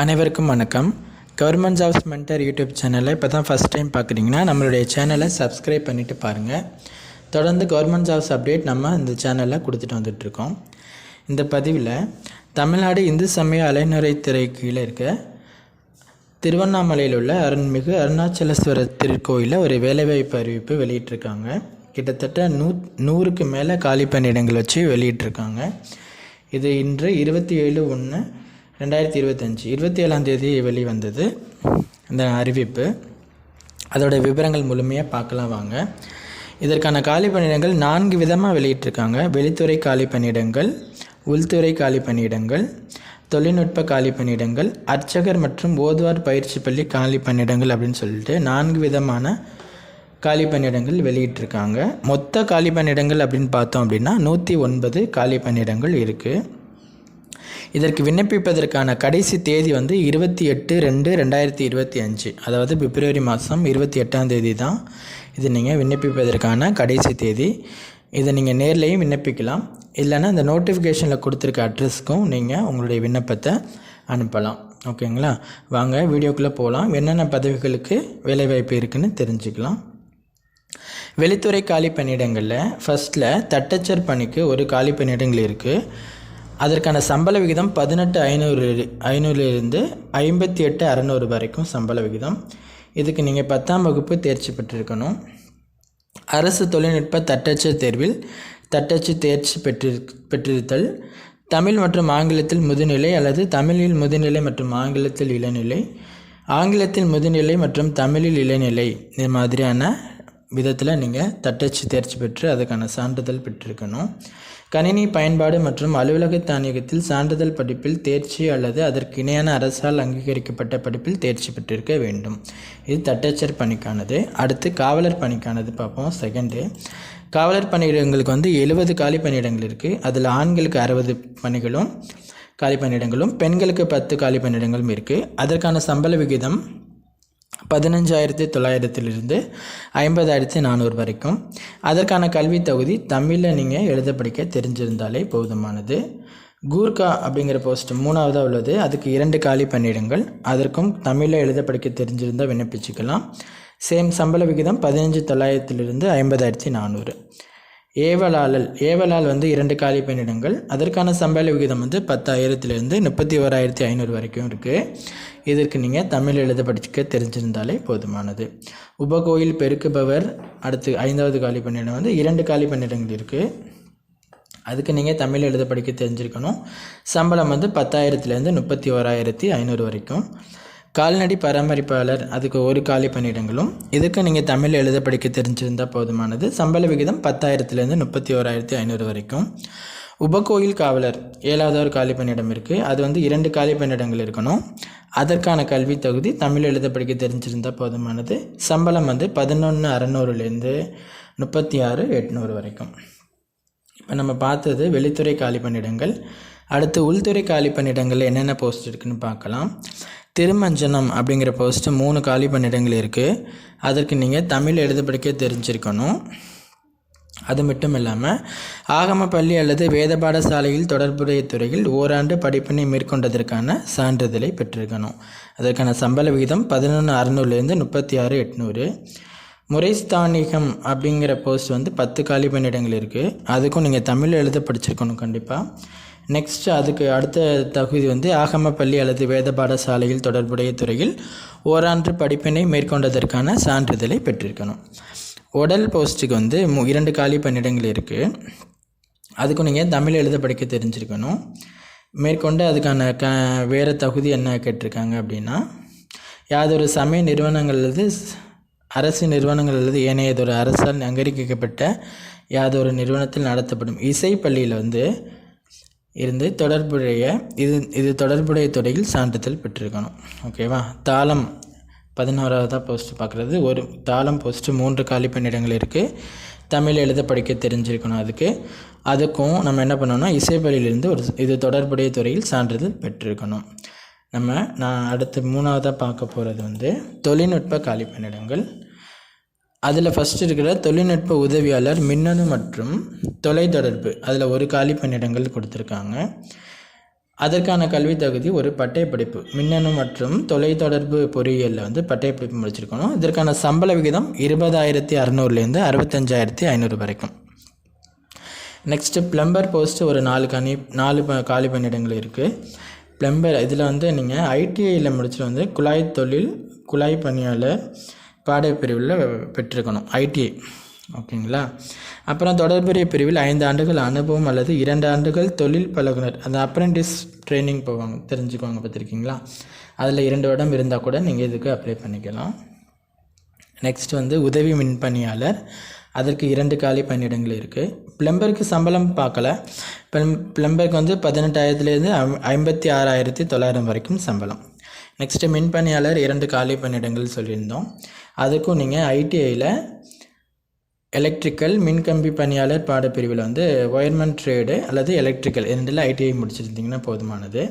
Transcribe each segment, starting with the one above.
அனைவருக்கும் வணக்கம். Government jobs mentor YouTube சேனலை இப்போ தான் ஃபஸ்ட் டைம் பார்க்குறீங்கன்னா நம்மளுடைய சேனலை சப்ஸ்கிரைப் பண்ணிவிட்டு பாருங்கள். தொடர்ந்து கவர்மெண்ட் ஜாப்ஸ் அப்டேட் நம்ம இந்த சேனலில் கொடுத்துட்டு வந்துட்டுருக்கோம். இந்த பதிவில் தமிழ்நாடு இந்து சமய அலைநுறைத்துறை கீழே இருக்க திருவண்ணாமலையில் உள்ள அருள்மிகு அருணாச்சலேஸ்வரர் திருக்கோயிலில் ஒரு வேலைவாய்ப்பு அறிவிப்பு வெளியிட்டிருக்காங்க. கிட்டத்தட்ட 100க்கு மேலே காலி பணியிடங்கள் வச்சு வெளியிட்டிருக்காங்க. இது இன்று 27/1/2025 27ஆம் தேதி வெளிவந்தது இந்த அறிவிப்பு. அதோட விவரங்கள் முழுமையாக பார்க்கலாம் வாங்க. இதற்கான காலி பணியிடங்கள் 4 விதமாக வெளியிட்டிருக்காங்க. வெளித்துறை காலி பணியிடங்கள், உள்துறை காலி பணியிடங்கள், தொழில்நுட்ப காலி பணியிடங்கள், அர்ச்சகர் மற்றும் ஓதுவார் பயிற்சி பள்ளி காலி பணியிடங்கள் அப்படின்னு சொல்லிட்டு 4 விதமான காலி பணியிடங்கள் வெளியிட்டிருக்காங்க. மொத்த காலி பணியிடங்கள் அப்படின்னு பார்த்தோம் அப்படின்னா 109 காலி பணியிடங்கள் இருக்குது. இதற்கு விண்ணப்பிப்பதற்கான கடைசி தேதி 28/2/2025, அதாவது பிப்ரவரி மாதம் 28ஆம் தேதி தான் இது நீங்கள் விண்ணப்பிப்பதற்கான கடைசி தேதி. இதை நீங்கள் நேர்லேயும் விண்ணப்பிக்கலாம், இல்லைன்னா இந்த நோட்டிஃபிகேஷனில் கொடுத்துருக்க அட்ரஸ்க்கும் நீங்கள் உங்களுடைய விண்ணப்பத்தை அனுப்பலாம். ஓகேங்களா? வாங்க வீடியோக்குள்ளே போகலாம். என்னென்ன பதவிகளுக்கு வேலைவாய்ப்பு இருக்குதுன்னு தெரிஞ்சுக்கலாம். வெளித்துறை காலி பணியிடங்களில் ஃபஸ்ட்டில் தட்டச்சர் பணிக்கு ஒரு காலி பணியிடங்கள் இருக்குது. அதற்கான சம்பள விகிதம் 18,500 58,600 வரைக்கும் சம்பள விகிதம். இதுக்கு நீங்கள் 10ஆம் வகுப்பு தேர்ச்சி பெற்றிருக்கணும். அரசு தொழில்நுட்ப தட்டச்சர் தேர்வில் தட்டச்சு தேர்ச்சி பெற்றிருத்தல், தமிழ் மற்றும் ஆங்கிலத்தில் முதுநிலை அல்லது தமிழில் முதுநிலை மற்றும் ஆங்கிலத்தில் இளநிலை, ஆங்கிலத்தில் முதுநிலை மற்றும் தமிழில் இளநிலை, இது மாதிரியான விதத்தில் நீங்கள் தட்டச்சு தேர்ச்சி பெற்று அதுக்கான சான்றிதழ் பெற்றிருக்கணும். கணினி பயன்பாடு மற்றும் அலுவலக தானியகத்தில் சான்றிதழ் படிப்பில் தேர்ச்சி அல்லது அதற்கு இணையான அரசால் அங்கீகரிக்கப்பட்ட படிப்பில் தேர்ச்சி பெற்றிருக்க வேண்டும். இது தட்டச்சர் பணிக்கானது. அடுத்து காவலர் பணிக்கானது பார்ப்போம். செகண்டு, காவலர் பணியிடங்களுக்கு 70 காலி பணியிடங்கள் இருக்குது. அதில் ஆண்களுக்கு 60 பணிகளும் காலி பணியிடங்களும், பெண்களுக்கு 10 காலி பணியிடங்களும் இருக்குது. அதற்கான சம்பள விகிதம் 15,900 50,400 வரைக்கும். அதற்கான கல்வி தகுதி தமிழில் நீங்கள் எழுத படிக்க தெரிஞ்சிருந்தாலே போதுமானது. கூர்கா அப்படிங்கிற போஸ்ட் 3ஆவதாக உள்ளது. அதுக்கு 2 காலி பணியிடங்கள். அதற்கும் தமிழில் எழுத படிக்க தெரிஞ்சிருந்தால் விண்ணப்பிச்சுக்கலாம். சேம் சம்பள விகிதம் 15,900 50,400. ஏவலாளர் 2 காலி பணியிடங்கள். அதற்கான சம்பள விகிதம் 10,000 31,500 வரைக்கும் இருக்குது. இதற்கு நீங்கள் தமிழ் எழுத படிக்க தெரிஞ்சிருந்தாலே போதுமானது. உபகோயில் பெருக்குபவர் அடுத்து 5வது காலி பணியிடம் 2 காலி பணியிடங்கள் இருக்குது. அதுக்கு நீங்கள் தமிழ் எழுத படிக்க தெரிஞ்சிருக்கணும். சம்பளம் 10,000 31,500 வரைக்கும். கால்நடை பராமரிப்பாளர் அதுக்கு 1 காலி பணியிடங்களும். இதுக்கு நீங்கள் தமிழ் எழுத படிக்க தெரிஞ்சிருந்தால் போதுமானது. சம்பள விகிதம் 10,000 31,500 வரைக்கும். உபகோயில் காவலர் 7வது காலி பணியிடம் இருக்குது. அது 2 காலி பணியிடங்கள் இருக்கணும். அதற்கான கல்வி தகுதி தமிழ் எழுத படிக்க தெரிஞ்சிருந்தால் போதுமானது. சம்பளம் 11,600 36,800 வரைக்கும். இப்போ நம்ம பார்த்தது வெளித்துறை காலி பணியிடங்கள். அடுத்து உள்துறை காலி பணியிடங்கள் என்னென்ன போஸ்ட் இருக்குதுன்னு பார்க்கலாம். திருமஞ்சனம் அப்படிங்கிற போஸ்ட்டு 3 காலி பணியிடங்கள் இருக்குது. அதற்கு நீங்கள் தமிழ் எழுத படிக்க தெரிஞ்சிருக்கணும். அது மட்டும் இல்லாமல் ஆகம பள்ளி அல்லது வேத பாடசாலையில் தொடர்புடைய துறையில் ஓராண்டு படிப்பினை மேற்கொண்டதற்கான சான்றிதழை பெற்றிருக்கணும். அதற்கான சம்பள விகிதம் 11,600 36,800. முறைஸ்தானிகம் அப்படிங்கிற போஸ்ட் 10 காலி பணியிடங்கள் இருக்குது. அதுக்கும் நீங்கள் தமிழ் எழுத படிச்சிருக்கணும் கண்டிப்பாக. நெக்ஸ்ட் அதுக்கு அடுத்த தகுதி ஆகம பள்ளி அல்லது வேத பாடசாலையில் தொடர்புடைய துறையில் ஓராண்டு படிப்பினை மேற்கொண்டதற்கான சான்றிதழை பெற்றிருக்கணும். உடல் போஸ்ட்டுக்கு 2 காலி பணியிடங்கள் இருக்குது. அதுக்கும் நீங்கள் தமிழ் எழுத படிக்க தெரிஞ்சிருக்கணும். மேற்கொண்டு அதுக்கான வேறு தகுதி என்ன கேட்டிருக்காங்க அப்படின்னா, யாதொரு சமய நிறுவனங்கள் அல்லது அரசு நிறுவனங்கள் அல்லது ஏனையதொரு அரசால் அங்கீகரிக்கப்பட்ட யாதொரு நிறுவனத்தில் நடத்தப்படும் இசை பள்ளியில் இருந்து தொடர்புடைய துறையில் சான்றிதழ் பெற்றிருக்கணும். ஓகேவா? தாளம் 11ஆவதாக போஸ்ட்டு பார்க்குறது. ஒரு தாளம் போஸ்ட்டு 3 காலி பணியிடங்கள் இருக்குது. தமிழ் எழுத படிக்க தெரிஞ்சிருக்கணும். அதுக்கும் நம்ம என்ன பண்ணோம்னா இசைப்பள்ளியிலிருந்து இது தொடர்புடைய துறையில் சான்றிதழ் பெற்றிருக்கணும். நான் அடுத்து 3ஆவதாக பார்க்க போகிறது தொழில்நுட்ப காலி பணியிடங்கள். அதில் ஃபஸ்ட்டு இருக்கிற தொழில்நுட்ப உதவியாளர் மின்னணு மற்றும் தொலைத்தொடர்பு, அதில் 1 காலி பணியிடங்கள் கொடுத்துருக்காங்க. அதற்கான கல்வி தகுதி ஒரு பட்டயப்படிப்பு மின்னணு மற்றும் தொலைத்தொடர்பு பொறியியலில் வந்து பட்டயப்படிப்பு முடிச்சிருக்கணும். இதற்கான சம்பள விகிதம் 20,600லேருந்து 65,500 வரைக்கும். நெக்ஸ்ட்டு ப்ளம்பர் போஸ்ட்டு ஒரு 4 காலி பணியிடங்கள் இருக்குது. ப்ளம்பர் இதில் வந்து நீங்கள் ஐடிஐயில் முடிச்சுட்டு வந்து குழாய் பணியாளர் பாடப்பிரிவில் பெற்றிருக்கணும் ஐடிஐ. ஓகேங்களா. அப்புறம் தொடர்புடைய பிரிவில் 5 ஆண்டுகள் அனுபவம் அல்லது 2 ஆண்டுகள் தொழில் பழகுனர் அந்த அப்ரெண்டிஸ் ட்ரைனிங் போவாங்க தெரிஞ்சுக்குவாங்க பார்த்துருக்கீங்களா. அதில் 2 வருடம் இருந்தால் கூட நீங்கள் இதுக்கு அப்ளை பண்ணிக்கலாம். நெக்ஸ்ட் வந்து உதவி மின்பணியாளர், அதற்கு 2 காலி பணியிடங்கள் இருக்குது. ப்ளம்பருக்கு சம்பளம் பார்க்கல. ப்ளம்பருக்கு வந்து 18,000லேருந்து 56,900 வரைக்கும் சம்பளம். நெக்ஸ்ட்டு மின்பணியாளர் 2 காலி பணியிடங்கள் சொல்லியிருந்தோம். அதுக்கும் நீங்கள் ஐடிஐயில் எலக்ட்ரிக்கல் மின்கம்பி பணியாளர் பாடப்பிரிவில் வந்து ஒயர்மேன் ட்ரேடு அல்லது எலக்ட்ரிக்கல் 2ல் ஐடிஐ முடிச்சிருந்தீங்கன்னா போதுமானது.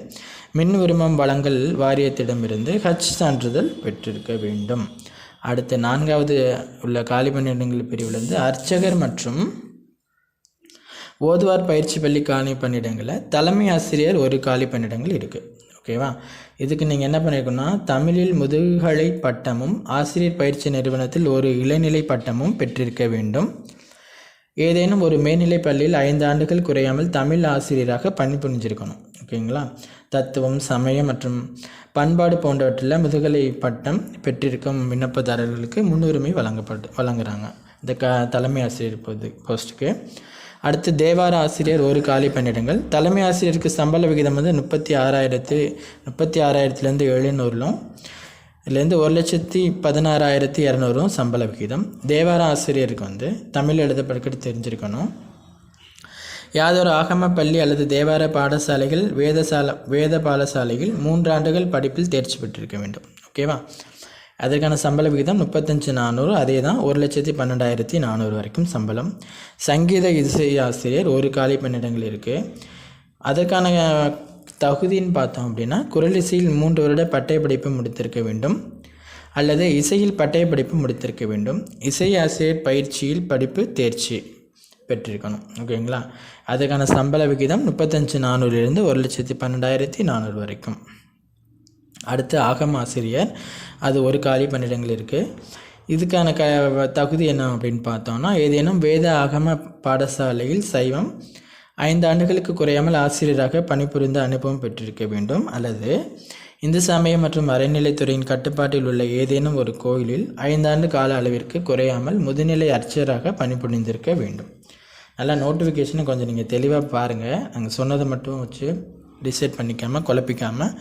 மின் உரிமம் வழங்கல் வாரியத்திடமிருந்து ஹச் சான்றிதழ் பெற்றிருக்க வேண்டும். அடுத்து 4வது உள்ள காலி பணியிடங்கள் பிரிவில் வந்து அர்ச்சகர் மற்றும் ஓதுவார் பயிற்சி பள்ளி காலி பணியிடங்களில் தலைமை ஆசிரியர் 1 காலி பணியிடங்கள் இருக்குது. ஓகேவா. இதுக்கு நீங்கள் என்ன பண்ணியிருக்கணும்னா தமிழில் முதுகலை பட்டமும் ஆசிரியர் பயிற்சி நிறுவனத்தில் ஒரு இளநிலை பட்டமும் பெற்றிருக்க வேண்டும். ஏதேனும் ஒரு மேல்நிலை பள்ளியில் 5 ஆண்டுகள் குறையாமல் தமிழ் ஆசிரியராக பணிபுரிஞ்சிருக்கணும். ஓகேங்களா. தத்துவம், சமயம் மற்றும் பண்பாடு போன்றவற்றில் முதுகலை பட்டம் பெற்றிருக்கும் விண்ணப்பதாரர்களுக்கு முன்னுரிமை வழங்குறாங்க இந்த தலைமை ஆசிரியர் போஸ்ட்டுக்கு. அடுத்து தேவார ஆசிரியர் 1 காலி பணியிடங்கள். தலைமை ஆசிரியருக்கு சம்பள விகிதம் வந்து 36,000லேருந்து 700லும் இதுலேருந்து 1,16,200 சம்பள விகிதம். தேவார ஆசிரியருக்கு வந்து தமிழ் எழுத படிக்க தெரிஞ்சிருக்கணும். யாதொரு ஆகம பள்ளி அல்லது தேவார பாடசாலைகள் வேத பாடசாலைகள் 3 ஆண்டுகள் படிப்பில் தேர்ச்சி பெற்றிருக்க வேண்டும். ஓகேவா. அதற்கான சம்பள விகிதம் 35,400, அதே தான் 1,12,400 வரைக்கும் சம்பளம். சங்கீத இசை ஆசிரியர் 1 காலி பணியிடங்கள் இருக்குது. அதற்கான தகுதின்னு பார்த்தோம் அப்படின்னா குரல் இசையில் 3 வருட பட்டய படிப்பு முடித்திருக்க வேண்டும் அல்லது இசையில் பட்டய படிப்பு முடித்திருக்க வேண்டும். இசை ஆசிரியர் பயிற்சியில் படிப்பு தேர்ச்சி பெற்றிருக்கணும். ஓகேங்களா. அதுக்கான சம்பள விகிதம் 35,400லேருந்து 1,12,400 வரைக்கும். அடுத்து ஆகம ஆசிரியர், அது 1 காலி பணியிடங்கள் இருக்குது. இதுக்கான தகுதி என்ன அப்படின்னு பார்த்தோம்னா ஏதேனும் வேத ஆகம பாடசாலையில் சைவம் 5 ஆண்டுகளுக்கு குறையாமல் ஆசிரியராக பணிபுரிந்த அனுபவம் பெற்றிருக்க வேண்டும் அல்லது இந்து சமயம் மற்றும் அறநிலைத்துறையின் கட்டுப்பாட்டில் உள்ள ஏதேனும் ஒரு கோயிலில் 5 ஆண்டு கால அளவிற்கு குறையாமல் முதுநிலை அர்ச்சகராக பணிபுரிந்திருக்க வேண்டும். நல்லா நோட்டிஃபிகேஷனை கொஞ்சம் நீங்கள் தெளிவாக பாருங்கள். நாங்கள் சொன்னதை மட்டும் வச்சு டிசைட் பண்ணிக்காமல் குழப்பிக்காமல்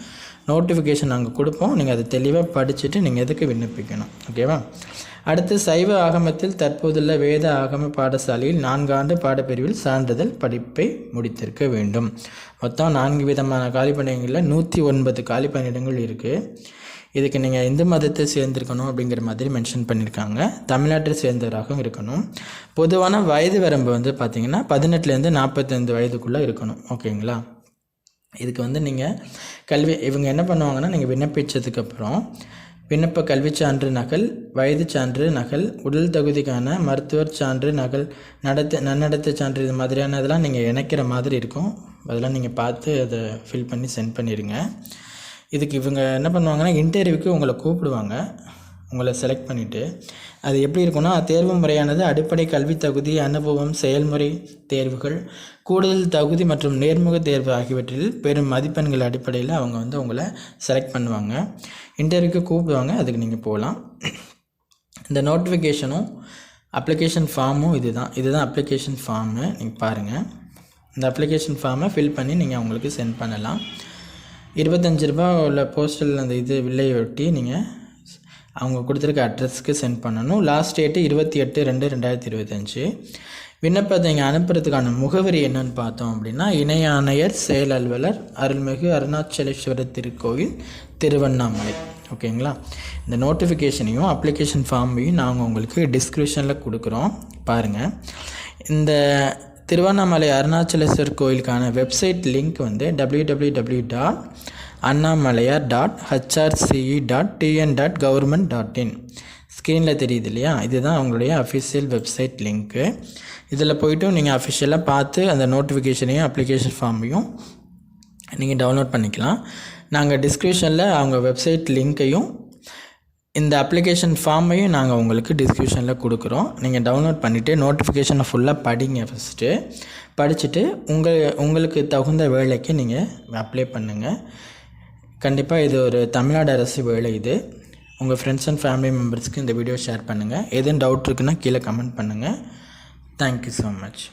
நோட்டிஃபிகேஷன் நாங்கள் கொடுப்போம். நீங்கள் அதை தெளிவாக படிச்சுட்டு நீங்கள் எதுக்கு விண்ணப்பிக்கணும். ஓகேவா. அடுத்து சைவ ஆகமத்தில் தற்போதுள்ள வேத ஆகம பாடசாலையில் 4 ஆண்டு பாடப்பிரிவில் சான்றிதழ் படிப்பை முடித்திருக்க வேண்டும். மொத்தம் 4 விதமான காலி பணியிடங்களில் 109 காலி பணியிடங்கள் இருக்குது. இதுக்கு நீங்கள் இந்து மதத்தை சேர்ந்திருக்கணும் அப்படிங்கிற மாதிரி மென்ஷன் பண்ணியிருக்காங்க. தமிழ்நாட்டை சேர்ந்தவராகவும் இருக்கணும். பொதுவான வயது வரம்பு வந்து பார்த்திங்கன்னா 18லேருந்து 45 வயதுக்குள்ளே இருக்கணும். ஓகேங்களா. இதுக்கு வந்து நீங்கள் இவங்க என்ன பண்ணுவாங்கன்னா நீங்கள் விண்ணப்பித்ததுக்கப்புறம் விண்ணப்ப கல்வி சான்று நகல், வயது சான்று நகல், உடல் தகுதிக்கான மருத்துவர் சான்று நகல், நன்னடத்தை சான்று, இது மாதிரியான இதெல்லாம் நீங்கள் இணைக்கிற மாதிரி இருக்கும். அதெல்லாம் நீங்கள் பார்த்து அதை ஃபில் பண்ணி சென்ட் பண்ணிடுங்க. இதுக்கு இவங்க என்ன பண்ணுவாங்கன்னா இன்டர்வியூக்கு உங்களை கூப்பிடுவாங்க. உங்களை செலக்ட் பண்ணிவிட்டு அது எப்படி இருக்குன்னா தேர்வு முறையானது அடிப்படை கல்வி தகுதி, அனுபவம், செயல்முறை தேர்வுகள், கூடுதல் தகுதி மற்றும் நேர்முக தேர்வு ஆகியவற்றில் பெரும் மதிப்பெண்கள் அடிப்படையில் அவங்க வந்து உங்களை செலக்ட் பண்ணுவாங்க. இன்டர்வியூக்கு கூப்பிடுவாங்க. அதுக்கு நீங்கள் போகலாம். இந்த நோட்டிஃபிகேஷனும் அப்ளிகேஷன் ஃபார்மும் இதுதான் அப்ளிகேஷன் ஃபார்மு. நீங்கள் பாருங்கள். இந்த அப்ளிகேஷன் ஃபார்மை ஃபில் பண்ணி நீங்கள் அவங்களுக்கு சென்ட் பண்ணலாம். 25 ரூபா உள்ள போஸ்டல் அந்த வில்லையை ஒட்டி நீங்கள் அவங்க கொடுத்துருக்க அட்ரஸ்க்கு சென்ட் பண்ணணும். Last date 28/2/2025. விண்ணப்பத்தை இங்கே அனுப்புறதுக்கான முகவரி என்னன்னு பார்த்தோம் அப்படின்னா இணை ஆணையர் செயல் அலுவலர், அருள்மிகு அருணாச்சலேஸ்வரர் திருக்கோயில், திருவண்ணாமலை. ஓகேங்களா. இந்த நோட்டிஃபிகேஷனையும் அப்ளிகேஷன் ஃபார்மையும் நாங்கள் உங்களுக்கு டிஸ்கிரிப்ஷனில் கொடுக்குறோம். பாருங்கள். இந்த திருவண்ணாமலை அருணாச்சலேஸ்வரர் கோயிலுக்கான வெப்சைட் லிங்க் வந்து www.annamalayar.hrce.tn.government.in ஸ்க்ரீனில் தெரியுது இல்லையா. இதுதான் அவங்களுடைய அஃபிஷியல் வெப்சைட் லிங்க்கு. இதில் போய்ட்டு நீங்கள் அஃபிஷியலாக பார்த்து அந்த நோட்டிஃபிகேஷனையும் அப்ளிகேஷன் ஃபார்மையும் நீங்கள் டவுன்லோட் பண்ணிக்கலாம். நாங்கள் டிஸ்கிரிப்ஷனில் அவங்க வெப்சைட் லிங்க்கையும் இந்த அப்ளிகேஷன் ஃபார்மையும் நாங்கள் உங்களுக்கு டிஸ்கிரிப்ஷனில் கொடுக்குறோம். நீங்கள் டவுன்லோட் பண்ணிவிட்டு நோட்டிஃபிகேஷனை ஃபுல்லாக படிங்க. ஃபஸ்ட்டு படிச்சுட்டு உங்களுக்கு தகுந்த வேலைக்கு நீங்கள் அப்ளை பண்ணுங்கள். கண்டிப்பாக இது ஒரு தமிழ்நாடு அரசு வேலை. இது உங்கள் ஃப்ரெண்ட்ஸ் அண்ட் ஃபேமிலி மெம்பர்ஸ்க்கு இந்த வீடியோ ஷேர் பண்ணுங்கள். எதுவும் டவுட் இருக்குன்னா கீழே கமெண்ட் பண்ணுங்கள். Thank you so much.